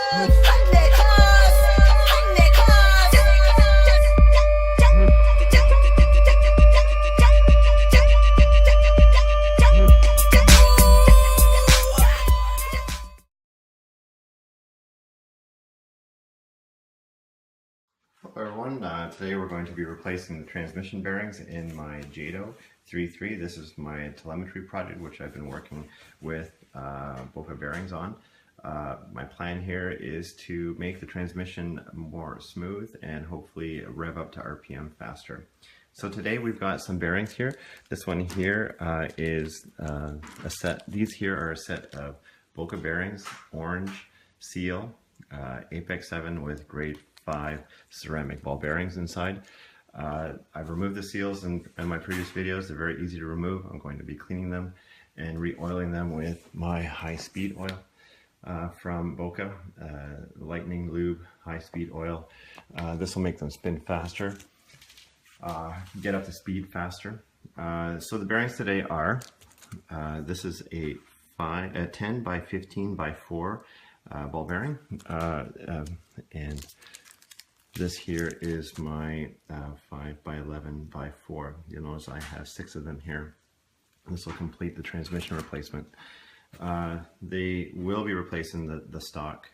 Hello everyone, today we're going to be replacing the transmission bearings in my Jado 3.3. This is my telemetry project which I've been working with Boca bearings on. My plan here is to make the transmission more smooth and hopefully rev up to RPM faster. So today we've got some bearings here. This one here is a set. These here are a set of Boca bearings, orange seal, Apex 7 with grade 5 ceramic ball bearings inside. I've removed the seals in my previous videos. They're very easy to remove. I'm going to be cleaning them and re-oiling them with my high-speed oil from Boca, Lightning Lube high-speed oil. This will make them spin faster, get up to speed faster. So the bearings today are, this is a 10 by 15 by 4 ball bearing, and this here is my 5 by 11 by 4. You'll notice I have 6 of them here. This will complete the transmission replacement. They will be replacing the stock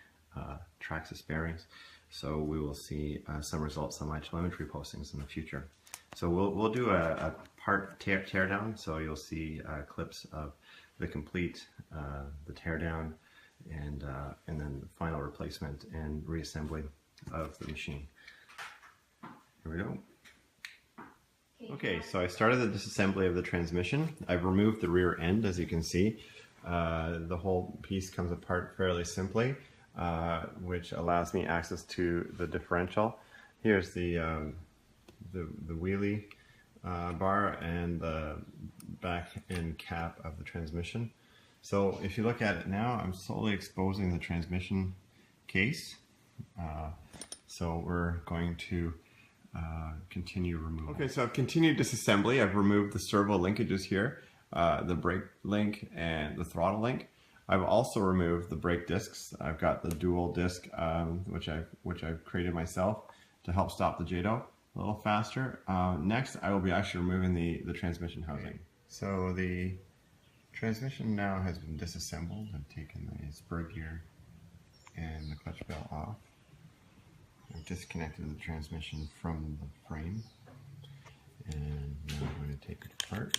Traxxas bearings, so we will see some results on my telemetry postings in the future. So we'll do a part teardown, so you'll see clips of the complete, the teardown, and then the final replacement and reassembly of the machine. Here we go. Okay, so I started the disassembly of the transmission. I've removed the rear end, as you can see. The whole piece comes apart fairly simply, which allows me access to the differential. Here's the wheelie bar and the back end cap of the transmission. So if you look at it now, I'm slowly exposing the transmission case. So we're going to continue removal. Okay, so I've continued disassembly. I've removed the servo linkages here, the brake link and the throttle link. I've also removed the brake discs. I've got the dual disc, which I've created myself to help stop the Jado a little faster. Next, I will be actually removing the transmission housing. So the transmission now has been disassembled. I've taken the spur gear and the clutch bell off. I've disconnected the transmission from the frame, and now I'm going to take it apart.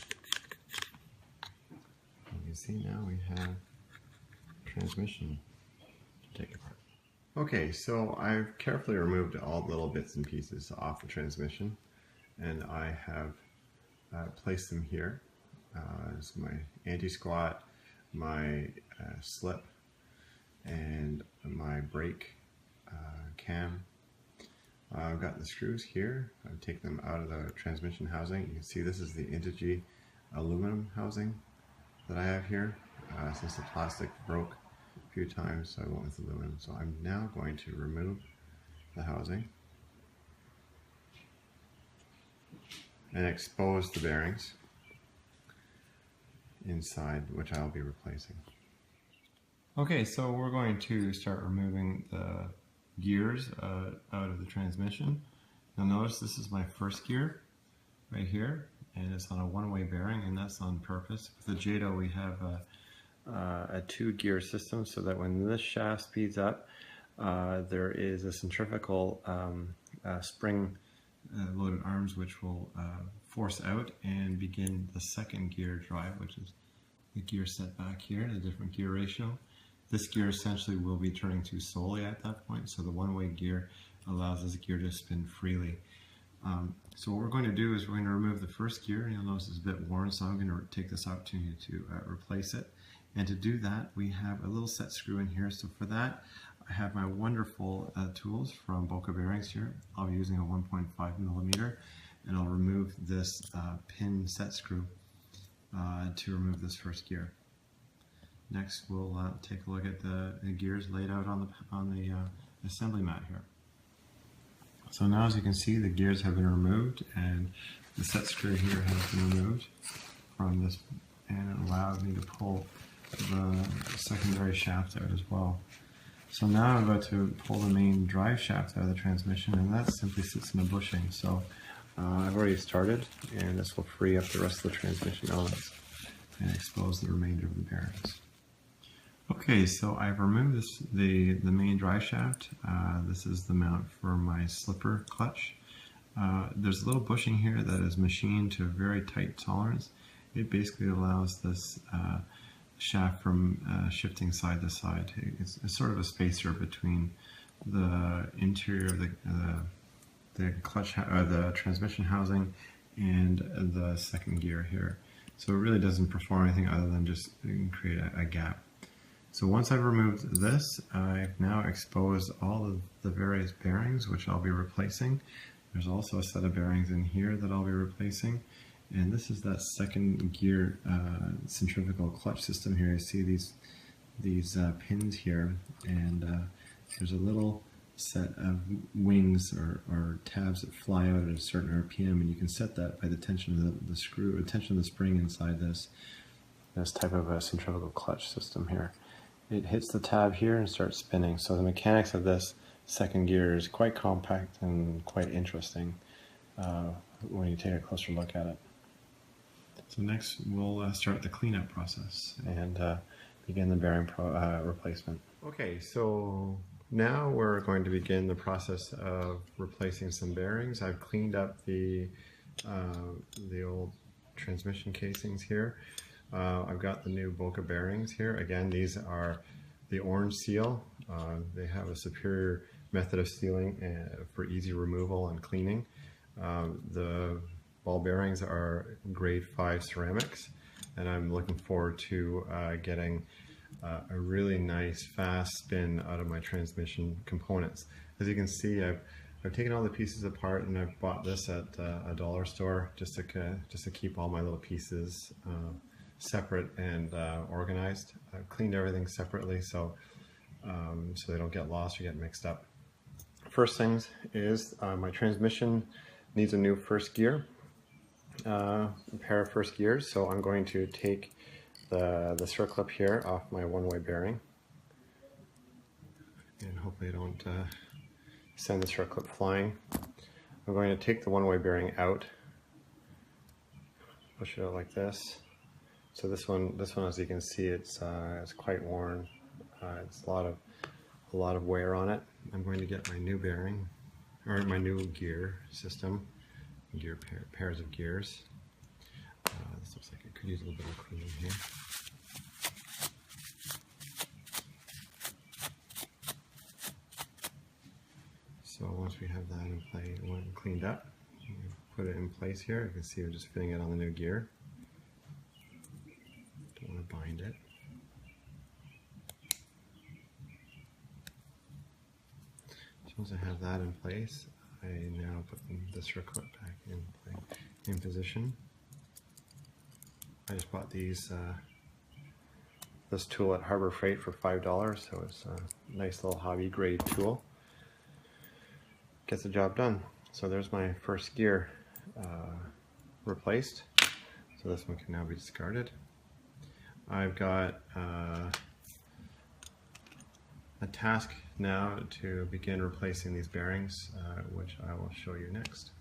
You can see now we have transmission to take apart. Okay, so I've carefully removed all the little bits and pieces off the transmission, and I have placed them here. It's my anti-squat, my slip, and my brake cam. I've got the screws here. I've taken them out of the transmission housing. You can see this is the Integy aluminum housing that I have here. Since the plastic broke a few times, so I went with aluminum. So I'm now going to remove the housing and expose the bearings inside, which I'll be replacing. Okay, so we're going to start removing the gears out of the transmission. You'll notice this is my first gear right here, and it's on a one-way bearing, and that's on purpose. With the Jado we have a 2-gear system, so that when this shaft speeds up, there is a centrifugal spring loaded arms which will force out and begin the second gear drive, which is the gear set back here, the different gear ratio. This gear essentially will be turning to solely at that point, so the one-way gear allows this gear to spin freely. So what we're going to do is we're going to remove the first gear. You'll notice it's a bit worn, so I'm going to take this opportunity to replace it. And to do that, we have a little set screw in here. So for that, I have my wonderful tools from Boca bearings here. I'll be using a 1.5 millimeter, and I'll remove this pin set screw to remove this first gear. Next, we'll take a look at the gears laid out on the assembly mat here. So now, as you can see, the gears have been removed, and the set screw here has been removed from this, and it allowed me to pull the secondary shaft out as well. So now I'm about to pull the main drive shaft out of the transmission, and that simply sits in a bushing. So I've already started, and this will free up the rest of the transmission elements and expose the remainder of the bearings. Okay, so I've removed the main drive shaft. This is the mount for my slipper clutch. There's a little bushing here that is machined to a very tight tolerance. It basically allows this shaft from shifting side to side. It's sort of a spacer between the interior of the clutch, the transmission housing, and the second gear here. So it really doesn't perform anything other than just create a gap. So once I've removed this, I've now exposed all of the various bearings which I'll be replacing. There's also a set of bearings in here that I'll be replacing. And this is that second gear centrifugal clutch system here. You see these pins here, and there's a little set of wings or tabs that fly out at a certain RPM, and you can set that by the tension of the screw, tension of the spring inside this type of a centrifugal clutch system here. It hits the tab here and starts spinning. So the mechanics of this second gear is quite compact and quite interesting when you take a closer look at it. So next we'll start the cleanup process and begin the bearing replacement. Okay, so now we're going to begin the process of replacing some bearings. I've cleaned up the old transmission casings here. I've got the new Boca bearings here. Again, these are the orange seal. They have a superior method of sealing for easy removal and cleaning. The ball bearings are grade 5 ceramics, and I'm looking forward to getting a really nice fast spin out of my transmission components. As you can see, I've taken all the pieces apart, and I've bought this at a dollar store just to keep all my little pieces separate and organized. I've cleaned everything separately so they don't get lost or get mixed up. First things is my transmission needs a new first gear, a pair of first gears. So I'm going to take the circlip here off my one-way bearing, and hopefully I don't send the circlip flying. I'm going to take the one-way bearing out, push it out like this. So this one, as you can see, it's quite worn. It's a lot of wear on it. I'm going to get my new bearing, or my new gear system, pairs of gears. This looks like it could use a little bit of cleaning here. So once we have that in place, cleaned up, put it in place here. You can see we're just fitting it on the new gear. Don't want to bind it. So once I have that in place, I now put the circlip back in position. I just bought this tool at Harbor Freight for $5, so it's a nice little hobby grade tool. Gets the job done. So there's my first gear replaced. So this one can now be discarded. I've got a task now to begin replacing these bearings, which I will show you next.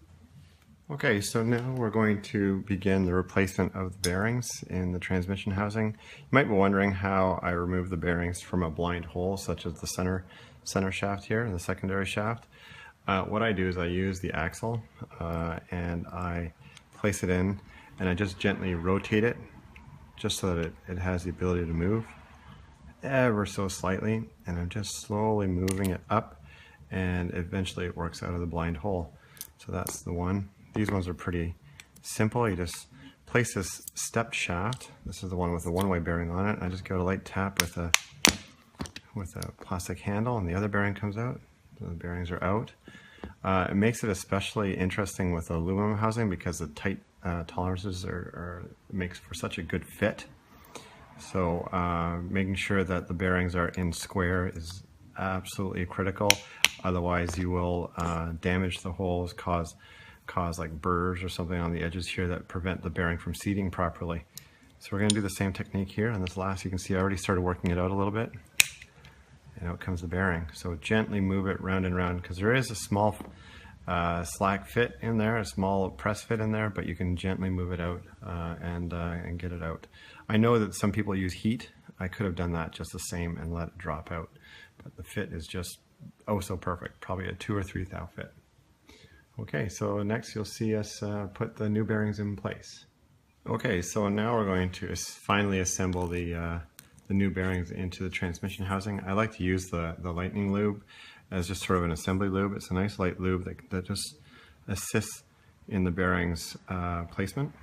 Okay, so now we're going to begin the replacement of the bearings in the transmission housing. You might be wondering how I remove the bearings from a blind hole, such as the center shaft here and the secondary shaft. What I do is I use the axle and I place it in, and I just gently rotate it just so that it has the ability to move ever so slightly, and I'm just slowly moving it up, and eventually it works out of the blind hole. So that's the one. These ones are pretty simple. You just place this stepped shaft. This is the one with the one-way bearing on it. I just give it a light tap with a plastic handle, and the other bearing comes out. So the bearings are out. It makes it especially interesting with aluminum housing because the tight tolerances makes for such a good fit. So making sure that the bearings are in square is absolutely critical. Otherwise you will damage the holes, cause like burrs or something on the edges here that prevent the bearing from seating properly. So we're going to do the same technique here on this last. You can see I already started working it out a little bit. and out comes the bearing. So gently move it round and round, because there is a small slack fit in there, a small press fit in there, but you can gently move it out and get it out. I know that some people use heat. I could have done that just the same and let it drop out, but the fit is just oh so perfect, probably a 2 or 3 thou fit. Okay, so next you'll see us put the new bearings in place. Okay, so now we're going to finally assemble the new bearings into the transmission housing. I like to use the lightning lube as just sort of an assembly lube. It's a nice light lube that just assists in the bearings placement.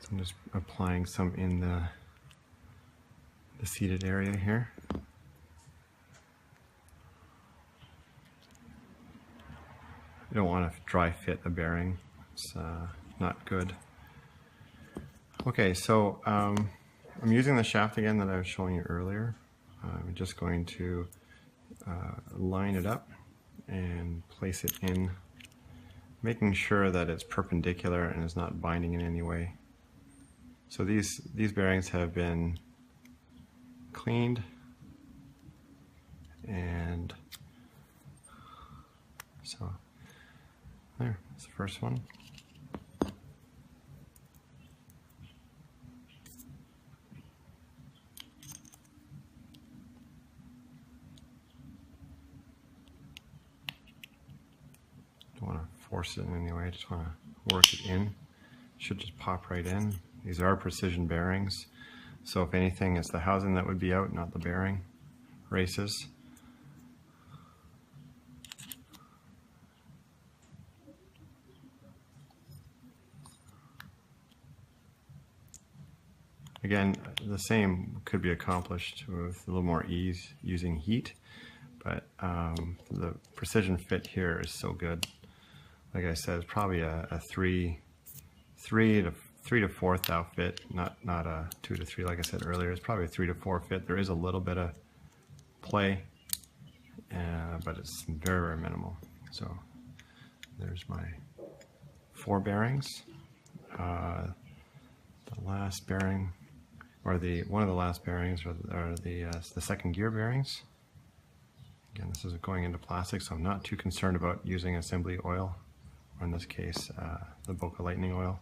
So I'm just applying some in the seated area here. You don't want to dry fit a bearing. It's not good. Okay, so I'm using the shaft again that I was showing you earlier. I'm just going to line it up and place it in, making sure that it's perpendicular and is not binding in any way. So these bearings have been cleaned, and so that's the first one. Don't want to force it in any way, just want to work it in. Should just pop right in. These are precision bearings, so if anything, it's the housing that would be out, not the bearing races. Again, the same could be accomplished with a little more ease using heat, but the precision fit here is so good. Like I said, it's probably a 3 to 4 thou fit, not a 2 to 3 like I said earlier. It's probably a 3 to 4 fit. There is a little bit of play, but it's very, very minimal. So there's my 4 bearings. The last bearing, or one of the last bearings, are the second gear bearings. Again, this is going into plastic, so I'm not too concerned about using assembly oil, or in this case, the Boca lightning oil.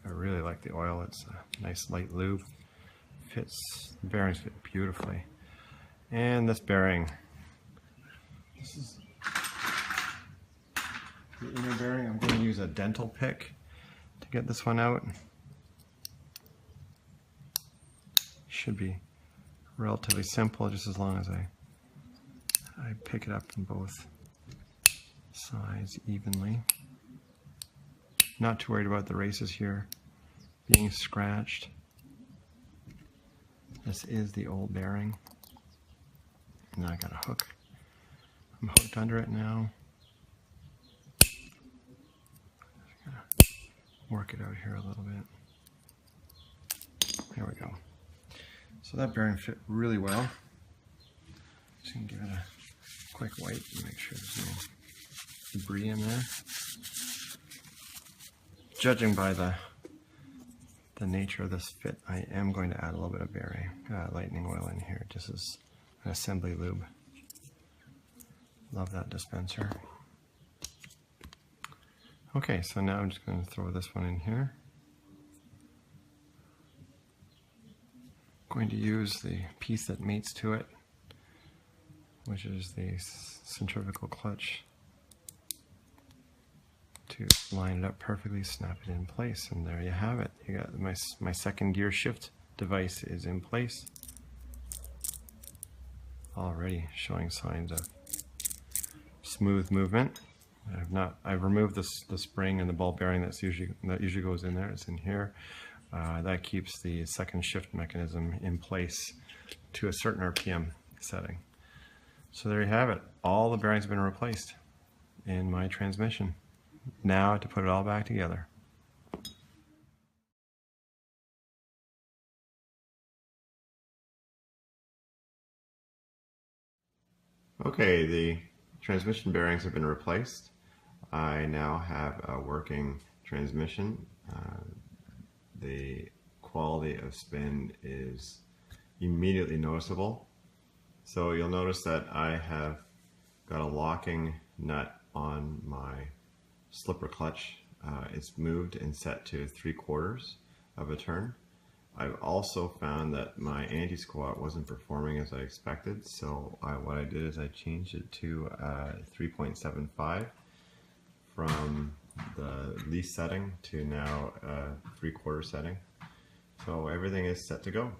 I really like the oil. It's a nice light lube. The bearings fit beautifully. And this bearing, this is the inner bearing. I'm going to use a dental pick to get this one out. Should be relatively simple, just as long as I pick it up from both sides evenly. Not too worried about the races here being scratched. This is the old bearing. And now I got a hook. I'm hooked under it now. Work it out here a little bit. There we go. So that bearing fit really well. Just gonna give it a quick wipe and make sure there's no debris in there. Judging by the nature of this fit, I am going to add a little bit of lightning oil in here, just as an assembly lube. Love that dispenser. Okay, so now I'm just going to throw this one in here. I'm going to use the piece that mates to it, which is the centrifugal clutch, to line it up perfectly, snap it in place, and there you have it. You got my second gear shift device is in place. Already showing signs of smooth movement. I've removed the spring and the ball bearing that usually goes in there. It's in here. That keeps the second shift mechanism in place to a certain RPM setting. So there you have it. All the bearings have been replaced in my transmission. Now to put it all back together. Okay, the transmission bearings have been replaced. I now have a working transmission. The quality of spin is immediately noticeable. So you'll notice that I have got a locking nut on my slipper clutch. It's moved and set to 3/4 of a turn. I've also found that my anti-squat wasn't performing as I expected, so what I did is I changed it to 3.75 from the least setting to now 3/4 setting. So everything is set to go.